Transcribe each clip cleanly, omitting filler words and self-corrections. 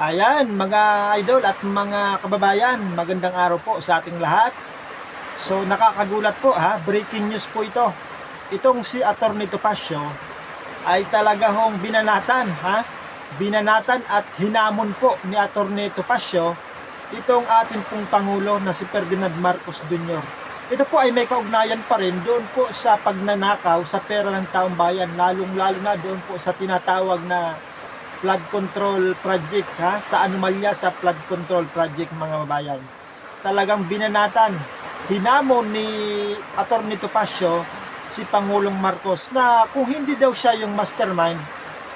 Ayan, mga idol at mga kababayan, magandang araw po sa ating lahat. So, nakakagulat po breaking news po ito. Itong si Atty. Topacio ay talaga hong binanatan, binanatan at hinamon po ni Atty. Topacio itong ating pong Pangulo na si Ferdinand Marcos Jr. Ito po ay may kaugnayan pa rin doon po sa pagnanakaw sa pera ng taong bayan, lalong-lalo na doon po sa tinatawag na flood control project, sa anomalya sa flood control project, mga babayan. Talagang binanatan, hinamon ni Atty. Topacio si Pangulong Marcos na kung hindi daw siya yung mastermind,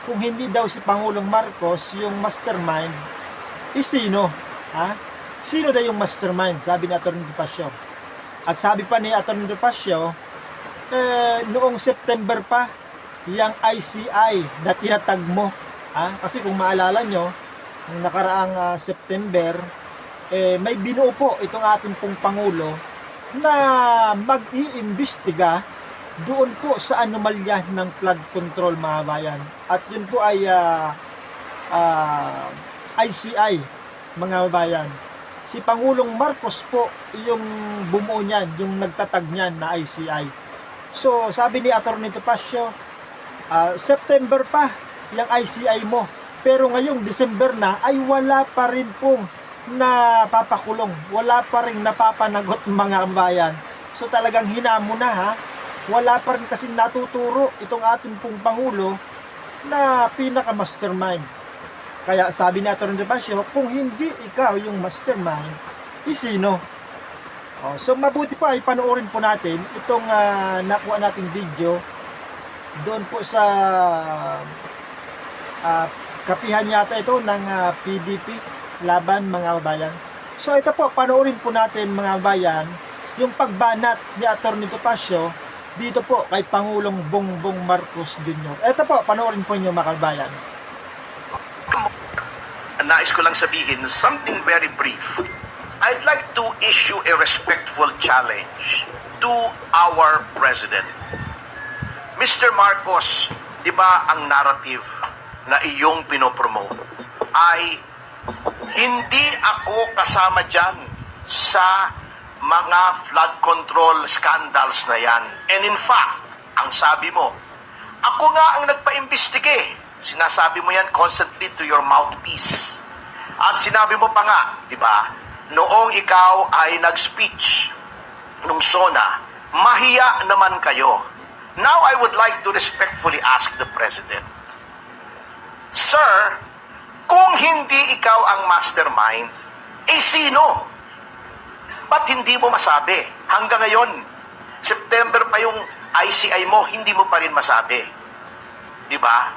kung hindi daw si Pangulong Marcos yung mastermind, sino? Sino daw yung mastermind? Sabi ni Atty. Topacio. At sabi pa ni Atty. Topacio, noong September pa, yung ICI na tinatag mo. Kasi kung maalala nyo, ng nakaraang September, may binuo po itong ating pong Pangulo na mag-iimbestiga doon po sa anomalya ng flood control, mga bayan. At yun po ay ICI, mga bayan. Si Pangulong Marcos po yung bumuo niyan, yung nagtatag niyan na ICI. So sabi ni Atty. Topacio, September pa yung ICI mo, pero ngayong December na ay wala pa rin pong napapakulong, wala pa rin napapanagot, mga kabayan. So talagang hinamo na, wala pa rin kasing natuturo itong ating pong Pangulo na pinaka-mastermind. Kaya sabi ni Atty. Topacio, kung hindi ikaw yung mastermind, sino? So mabuti pa ay panoorin po natin itong nakuha nating video doon po sa kapihan yata ito ng PDP laban, mga kabayan. So ito po, panoorin po natin, mga kabayan, yung pagbanat ni Atty. Topacio dito po kay Pangulong Bongbong Marcos Jr. Ito po, panoorin po niyo, mga kabayan. Nais ko lang sabihin something very brief. I'd like to issue a respectful challenge to our President. Mr. Marcos, di ba ang narrative na iyong pinopromote ay hindi ako kasama dyan sa mga flood control scandals na yan. And in fact, ang sabi mo, ako nga ang nagpa-imbestige. Sinasabi mo yan constantly to your mouthpiece. At sinabi mo pa nga, di ba, noong ikaw ay nag-speech nung SONA, mahiya naman kayo. Now I would like to respectfully ask the President, Sir, kung hindi ikaw ang mastermind, sino? Ba't hindi mo masabi? Hanggang ngayon, September pa yung ICI mo, hindi mo pa rin masabi. Di ba?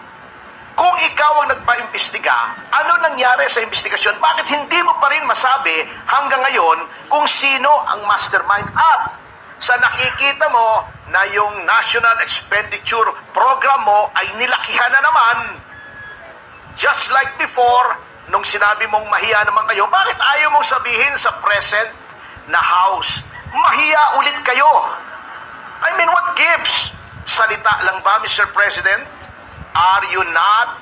Kung ikaw ang nagpa-imbestiga, ano nangyari sa investigasyon? Bakit hindi mo pa rin masabi hanggang ngayon kung sino ang mastermind? At sa nakikita mo na yung National Expenditure Program mo ay nilakihan na naman, just like before, nung sinabi mong mahiya naman kayo, bakit ayaw mong sabihin sa present na House, mahiya ulit kayo? I mean, what gives? Salita lang ba, Mr. President? Are you not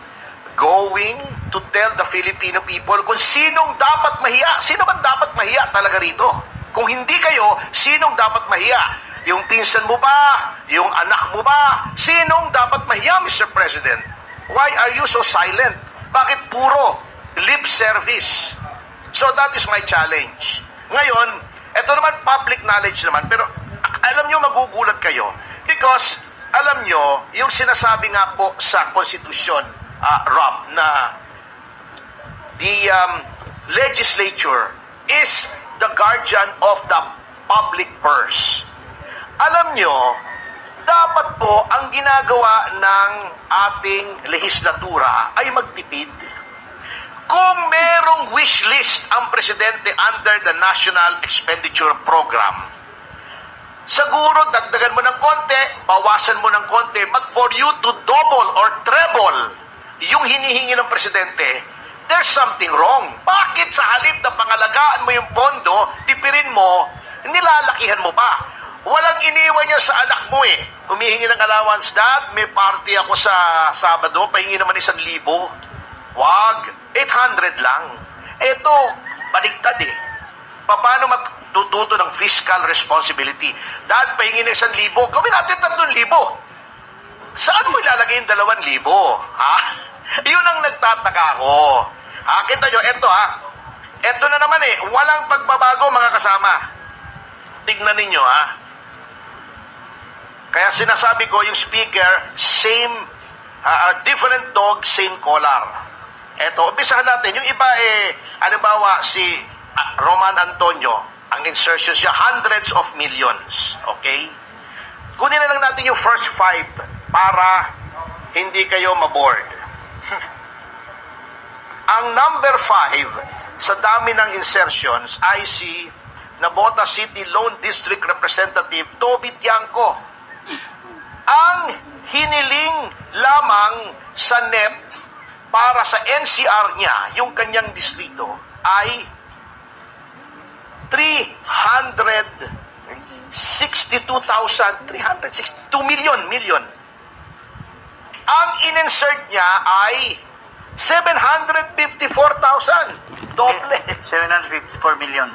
going to tell the Filipino people kung sinong dapat mahiya? Sino ba dapat mahiya talaga rito? Kung hindi kayo, sinong dapat mahiya? Yung pinsan mo ba? Yung anak mo ba? Sinong dapat mahiya, Mr. President? Why are you so silent? Bakit puro lip service? So that is my challenge. Ngayon, ito naman public knowledge naman, pero alam nyo, magugulat kayo because alam nyo, yung sinasabi nga po sa Konstitusyon, Rob, na the legislature is the guardian of the public purse. Alam nyo, dapat po ang ginagawa ng ating lehislatura ay magtipid. Kung merong wish list ang presidente under the National Expenditure Program, siguro dagdagan mo ng konti, bawasan mo ng konti, but for you to double or treble yung hinihingi ng presidente, there's something wrong. Bakit sa halip na pangalagaan mo yung pondo, tipirin mo, nilalakihan mo pa? Walang iniwan niya sa anak mo eh. Humihingi ng allowance, Dad, may party ako sa Sabado, pahingi naman 1,000. Wag, 800 lang. Ito, baliktad eh. Paano matututo ng fiscal responsibility? Dahil pahingin ng 1,000, gawin natin 3,000. Saan mo ilalagay yung 2,000? Ha? Yun ang nagtataka ko. Ha? Kita nyo, eto ha. Eto na naman eh. Walang pagbabago mga kasama. Tignan ninyo ha. Kaya sinasabi ko, yung speaker, same, different dog, same collar. Eto, umpisahan natin. Yung iba eh, halimbawa si Roman Antonio, ang insertion siya, hundreds of millions. Okay? Kunin na lang natin yung first 5 para hindi kayo maboard. Ang number 5 sa dami ng insertions ay si Nabota City Lone District Representative Toby Tiangco. Ang hiniling lamang sa NEP para sa NCR niya, yung kanyang distrito, ay 362 million. Ang in-insert niya ay 754,000. Doble. 754 million.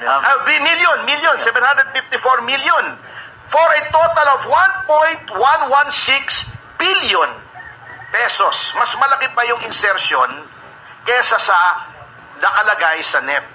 Million. 754 million. For a total of 1.116 billion pesos. Mas malaki pa yung insertion kesa sa nakalagay sa NEP.